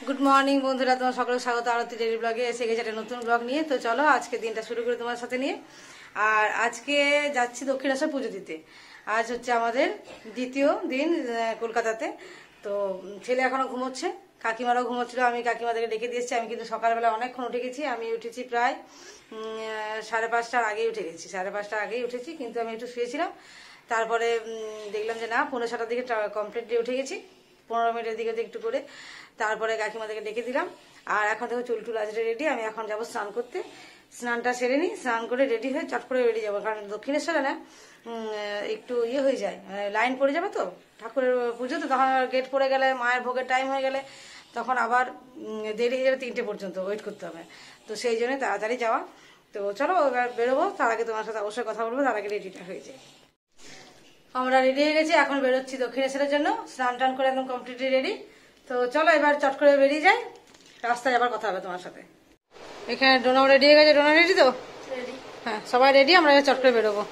Good morning বন্ধুরা, তোমার সকলে স্বাগত আরতি ডেইলি ব্লগে। এসে গেছে একটা নতুন ব্লগ নিয়ে। তো চলো আজকে দিনটা শুরু করি তোমার সাথে নিয়ে। আর আজকে যাচ্ছি দক্ষিণেশ্বর পুজো দিতে। আজ হচ্ছে আমাদের দ্বিতীয় দিন কলকাতাতে। তো ছেলে এখনো ঘুমোচ্ছে, কাকিমারাও ঘুমোচ্ছিল। আমি কাকিমাদেরকে ডেকে দিয়েছি। আমি কিন্তু সকালবেলা অনেকক্ষণ উঠে গেছি। আমি উঠেছি প্রায় 5:30টার আগেই উঠে গেছি। 5:30টার আগেই উঠেছি, কিন্তু আমি একটু শুয়েছিলাম। তারপরে দেখলাম যে না, 5:45টার দিকে কমপ্লিটলি উঠে গেছি। 15 মিনিটের দিকে একটু করে তারপরে কাকিমাদেরকে ডেকে দিলাম। আর এখন দেখো চুলটুল আজরে রেডি। আমি এখন যাবো স্নান করতে। স্নানটা সেরে নিই, স্নান করে রেডি হয়ে চট করে বেরিয়ে যাবো। কারণ দক্ষিণেশ্বরে না একটু হয়ে যায়, লাইন পড়ে যাবে তো ঠাকুরের পুজো। তো তখন গেট পড়ে গেলে, মায়ের ভোগের টাইম হয়ে গেলে তখন আবার দেরি হয়ে যাবে, 3টে পর্যন্ত ওয়েট করতে হবে। তো সেই জন্য তাড়াতাড়ি যাওয়া। তো চলো এবার বেরোবো। তার আগে তোমার সাথে অবশ্যই কথা বলবো, তার আগে রেডিটা হয়ে যায়। আমরা রেডি হয়ে গেছি, এখন বেরোচ্ছি দক্ষিণেশ্বরের জন্য। স্নান টান করে একদম কমপ্লিটলি রেডি। তো চলো এবার চট করে বেরিয়ে যাই, রাস্তায় আবার কথা হবে তোমার সাথে। এখানে ডোনাও রেডি হয়ে গেছে। ডোনা রেডি তো? হ্যাঁ, সবাই রেডি। আমরা চট করে বেরোবো।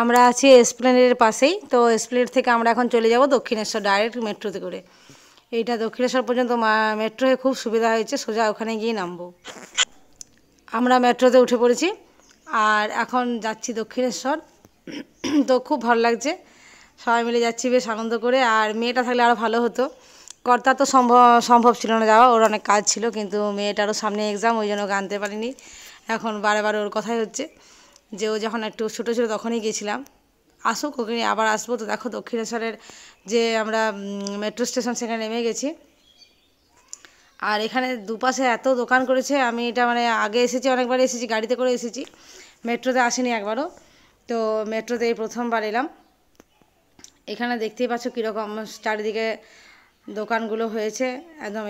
আমরা আছি এসপ্ল্যানেডের পাশেই। তো এসপ্ল্যানেড থেকে আমরা এখন চলে যাব দক্ষিণেশ্বর, ডাইরেক্ট মেট্রোতে করে। এইটা দক্ষিণেশ্বর পর্যন্ত মেট্রো হয়ে খুব সুবিধা হয়েছে, সোজা ওখানে গিয়ে নামবো। আমরা মেট্রোতে উঠে পড়েছি আর এখন যাচ্ছি দক্ষিণেশ্বর। তো খুব ভালো লাগছে, সবাই মিলে যাচ্ছি বেশ আনন্দ করে। আর মেয়েটা থাকলে আরও ভালো হতো। কর্তার তো সম্ভব ছিল না যাওয়া, ওর অনেক কাজ ছিল। কিন্তু মেয়েটারও সামনে এক্সাম, ওই জন্য ওকে আনতে পারিনি। এখন বারে বারে ওর কথাই হচ্ছে যে ও যখন একটু ছোটো ছিল তখনই গেছিলাম, আসুক, ওকে নিয়ে আবার আসবো। তো দেখো দক্ষিণেশ্বরের যে আমরা মেট্রো স্টেশন, সেখানে নেমে গেছি। আর এখানে দুপাশে এত দোকান করেছে। আমি এটা আগে এসেছি, অনেকবার এসেছি, গাড়িতে করে এসেছি, মেট্রোতে আসিনি একবারও। তো মেট্রোতে এই প্রথমবার এলাম। এখানে দেখতেই পাচ্ছ কীরকম চারিদিকে দোকানগুলো হয়েছে। একদম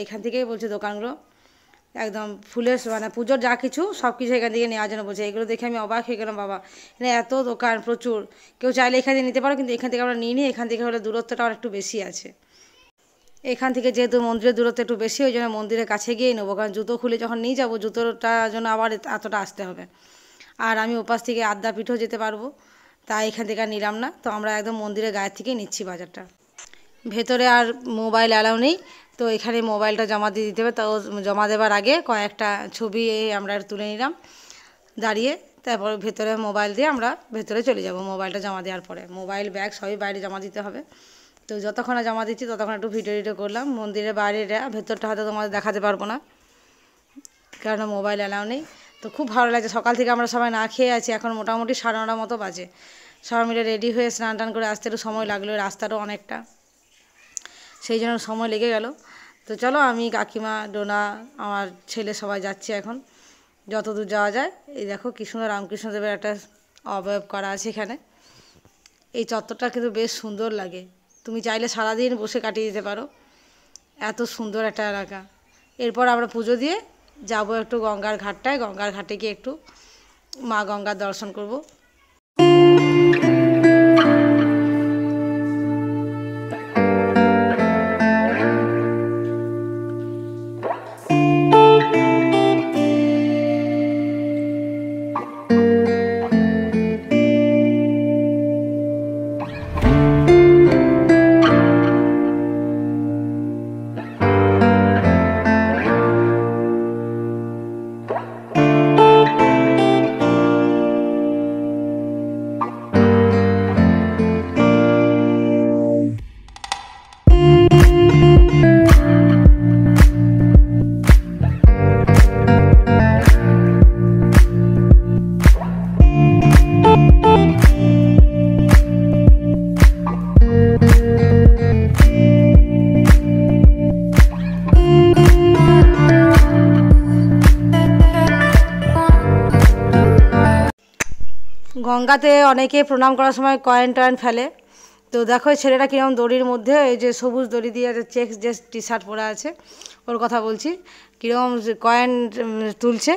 এখান থেকেই বলছে দোকানগুলো একদম ফুলের পুজোর যা কিছু সব কিছু এখান থেকে নেওয়ার জন্য বলছে। এগুলো দেখে আমি অবাক হয়ে গেলাম, বাবা এখানে এত দোকান প্রচুর। কেউ চাইলে এখান থেকে নিতে পারো, কিন্তু এখান থেকে আমরা নিই নি। এখান থেকে হলে দূরত্বটা একটু বেশি আছে। এখান থেকে যেহেতু মন্দিরের দূরত্ব একটু বেশি, ওই জন্য মন্দিরের কাছে গিয়েই নেবো। কারণ জুতো খুলে যখন নিয়ে যাবো, জুতোটার জন্য আবার এতটা আসতে হবে। আর আমি ওপাশ থেকে আদ্যাপীঠও যেতে পারবো, তাই এখান থেকে আর নিলাম না। তো আমরা একদম মন্দিরের গায়ের থেকেই নিচ্ছি বাজারটা। ভেতরে আর মোবাইল অ্যালাউ নেই, তো এখানে মোবাইলটা জমা দিয়ে দিতে হবে। তাও জমা দেওয়ার আগে কয়েকটা ছবি আমরা তুলে নিলাম দাঁড়িয়ে। তারপর ভেতরে মোবাইল দিয়ে আমরা ভেতরে চলে যাব। মোবাইলটা জমা দেওয়ার পরে মোবাইল, ব্যাগ সবই বাইরে জমা দিতে হবে। তো যতক্ষণ জমা দিচ্ছি ততক্ষণ একটু ভিডিও করলাম। মন্দিরের বাইরেটা, ভেতরটা হয়তো তোমাদের দেখাতে পারবো না, কারণ মোবাইল অ্যালাউ নেই। তো খুব ভালো লাগছে। সকাল থেকে আমরা সবাই না খেয়ে আছি, এখন মোটামুটি 9:30 মতো বাজে। সবাই মিলে রেডি হয়ে স্নান টান করে আসতে একটু সময় লাগলো, রাস্তাটাও অনেকটা, সেই জন্য সময় লেগে গেল। তো চলো আমি, কাকিমা, ডোনা, আমার ছেলে সবাই যাচ্ছি এখন যত দূর যাওয়া যায়। এই দেখো কী সুন্দর রামকৃষ্ণদেবের একটা অবয়ব করা আছে এখানে। এই চত্বরটা কিন্তু বেশ সুন্দর লাগে, তুমি চাইলে সারাদিন বসে কাটিয়ে দিতে পারো, এত সুন্দর একটা এলাকা। এরপর আমরা পুজো দিয়ে যাব একটু গঙ্গার ঘাটটায়। গঙ্গার ঘাটে গিয়ে একটু মা গঙ্গার দর্শন করব। গঙ্গাতে অনেকে প্রণাম করার সময় কয়েন টয়েন ফেলে। তো দেখো ছেলেটা কিরকম দড়ির মধ্যে, এই যে সবুজ দড়ি দিয়ে চেক যে টি শার্ট পরা আছে, ওর কথা বলছি, কীরকম কয়েন তুলছে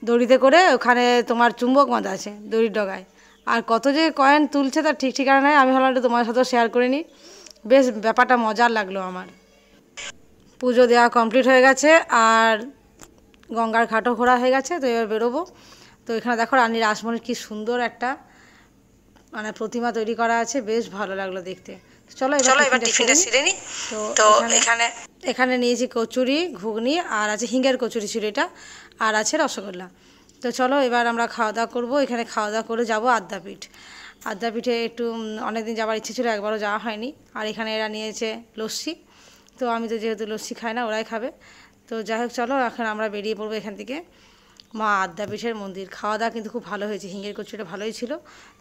দড়িতে করে। ওখানে তোমার চুম্বক বাঁধা আছে দড়ির ডগায়, আর কত যে কয়েন তুলছে তার ঠিক ঠিকানা নাই। আমি ভাবলাম একটু তোমার সাথেও শেয়ার করে নিই, বেশ ব্যাপারটা মজার লাগলো আমার। পুজো দেওয়া কমপ্লিট হয়ে গেছে আর গঙ্গার ঘাটও ঘোরা হয়ে গেছে। তো এবার বেরোবো। তো এখানে দেখো রানী রাসমণির কি সুন্দর একটা মানে প্রতিমা তৈরি করা আছে, বেশ ভালো লাগলো দেখতে। চলো এবার টিফিনটা সেরে নিই। তো এখানে নিয়েছি কচুরি, ঘুগনি, আর আছে হিঙ্গের কচুরি ছিল এটা, আর আছে রসগোল্লা। তো চলো এবার আমরা খাওয়া দাওয়া করবো। এখানে খাওয়া দাওয়া করে যাবো আদ্যাপীঠ। আদ্যাপীঠে একটু অনেকদিন যাওয়ার ইচ্ছে ছিল, একবারও যাওয়া হয়নি। আর এখানে এরা নিয়েছে লস্যি, তো আমি তো যেহেতু লস্যি খাই না, ওরাই খাবে। তো যাই হোক চলো এখন আমরা বেরিয়ে পড়বো এখান থেকে মা আদ্যাপীঠের মন্দির। খাওয়া দাওয়া কিন্তু খুব ভালো হয়েছে, হিঙ্গের কচুরিটা ভালোই ছিল।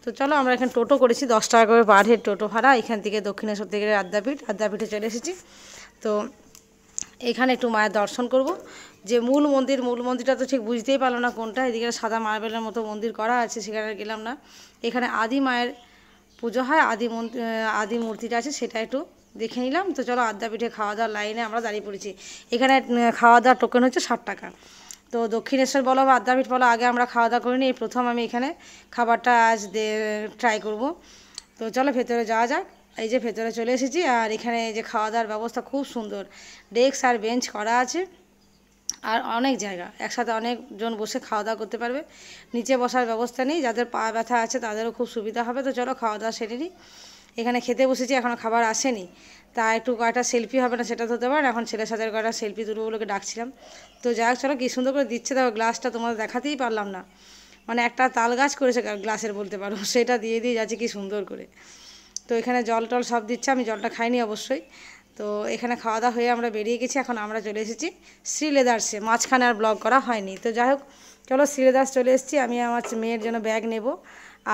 তো চলো আমরা এখানে টোটো করেছি, 10 টাকা করে পার হেড টোটো ভাড়া। এখান থেকে দক্ষিণেশ্বর থেকে আদ্যাপীঠে চলে এসেছি। তো এখানে একটু মায়ের দর্শন করব। যে মূল মন্দিরটা তো ঠিক বুঝতেই পারলাম না কোনটা। এদিকে সাদা মার্বেলের মতো মন্দির করা আছে, সেখানে গেলাম না। এখানে আদি মায়ের পুজো হয়, আদি মূর্তিটা আছে, সেটা একটু দেখে নিলাম। তো চলো আদ্যাপীঠে খাওয়া দাওয়ার লাইনে আমরা দাঁড়িয়ে পড়েছি। এখানে খাওয়া দাওয়ার টোকেন হচ্ছে 60 টাকা। তো দক্ষিণেশ্বর বলো বা আদ্যাপীঠ বলো, আগে আমরা খাওয়া দাওয়া করিনি, এই প্রথম আমি এখানে খাবারটা আজ ট্রাই করব। তো চলো ভেতরে যাওয়া যাক। এই যে ভেতরে চলে এসেছি, আর এখানে এই যে খাওয়া দাওয়ার ব্যবস্থা খুব সুন্দর, ডেস্ক আর বেঞ্চ করা আছে, আর অনেক জায়গা, একসাথে অনেকজন বসে খাওয়া দাওয়া করতে পারবে। নিচে বসার ব্যবস্থা নেই, যাদের পা ব্যথা আছে তাদেরও খুব সুবিধা হবে। তো চলো খাওয়া দাওয়া সেরে নিই। এখানে খেতে বসেছি, এখনও খাবার আসেনি, তা একটু কয়েকটা সেলফি হবে না সেটা তো হতে পারে না। এখন ছেলের সাথে কয়েকটা সেলফি তুলবো বলে ডাকছিলাম। তো যাই হোক চলো, কী সুন্দর করে দিচ্ছে দেখো, গ্লাসটা তোমাদের দেখাতেই পারলাম না, মানে একটা তাল গাছ করেছে গ্লাসের বলতে পারো, সেটা দিয়ে যাচ্ছে কি সুন্দর করে। তো এখানে জল টল সব দিচ্ছে, আমি জলটা খাইনি অবশ্যই। তো এখানে খাওয়া দাওয়া হয়ে আমরা বেরিয়ে গেছি। এখন আমরা চলে এসেছি শ্রী লেদার্সে, মাঝখানে আর ব্লগ করা হয়নি। তো যাই হোক চলো শ্রী লেদার্স চলে এসেছি। আমি আমার মেয়ের জন্য ব্যাগ নেব,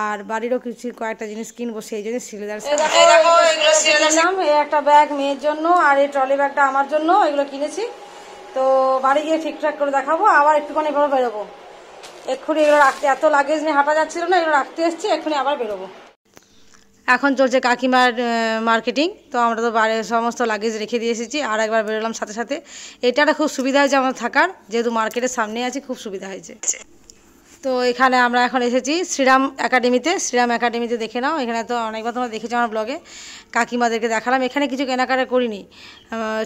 আর বাড়িরও কয়েকটা জিনিস কিনবো, সেই জন্য শ্রী লেদার্স নাম। এই একটা ব্যাগ মেয়ের জন্য, আর এই ট্রলি ব্যাগটা আমার জন্য, এগুলো কিনেছি। তো বাড়ি গিয়ে ঠিকঠাক করে দেখাবো, আবার একটুখানি এভাবে বেরোবো। এক্ষুনি এগুলো রাখতে, এত লাগেজ নিয়ে হাঁটা যাচ্ছিল না, এগুলো রাখতে এসেছি, এক্ষুনি আবার বেরোবো। এখন চলছে কাকিমার মার্কেটিং। তো আমরা তো বাড়ির সমস্ত লাগেজ রেখে দিয়ে এসেছি, আর একবার বেরোলাম সাথে সাথে। এটা একটা খুব সুবিধা হয়েছে আমার থাকার, যেহেতু মার্কেটের সামনে আছি, খুব সুবিধা হয়েছে। তো এখানে আমরা এখন এসেছি শ্রীরাম একাডেমিতে দেখে নাও। এখানে তো অনেকবার তোমরা দেখেছো আমার ব্লগে, কাকিমাদেরকে দেখালাম। এখানে কিছু কেনাকাটা করিনি,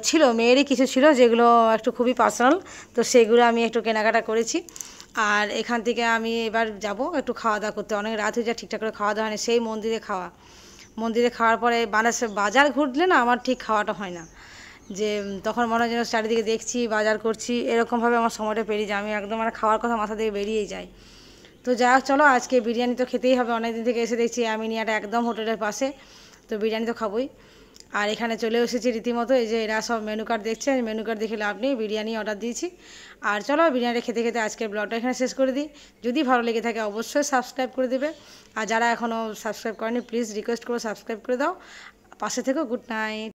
ছিল মেয়েরই কিছু ছিল যেগুলো একটু খুবই পার্সোনাল, তো সেগুলো আমি একটু কেনাকাটা করেছি। আর এখান থেকে আমি এবার যাব একটু খাওয়া দাওয়া করতে, অনেক রাত হয়ে যায়, ঠিকঠাক করে খাওয়া দাওয়া হয়নি। সেই মন্দিরে খাওয়ার পরে বাজার ঘুরলে না আমার ঠিক খাওয়াটা হয় না, যে তখন মনে হয় যেন চারিদিকে দেখছি, বাজার করছি, এরকমভাবে আমার সময়টা পেরিয়ে যায়, আমি একদম মানে খাওয়ার কথা মাথা থেকে বেরিয়েই যায়। তো যাই হোক চলো, আজকে বিরিয়ানি তো খেতেই হবে, অনেকদিন থেকে এসে দেখছি আমিনিয়াটা একদম হোটেলের পাশে, তো বিরিয়ানি তো খাবোই। আর এখানে চলে এসেছি রীতিমতো, এই যে এরা সব মেনু কার্ড দেখছে, মেনু কার্ড দেখে লাভ নেই, বিরিয়ানি অর্ডার দিয়েছি। আর চলো বিরিয়ানি খেতে খেতে আজকের ব্লগটা এখানে শেষ করে দিই। যদি ভালো লেগে থাকে অবশ্যই সাবস্ক্রাইব করে দেবে, আর যারা এখনও সাবস্ক্রাইব করেনি প্লিজ রিকোয়েস্ট করে সাবস্ক্রাইব করে দাও, পাশে থেকো। Good night.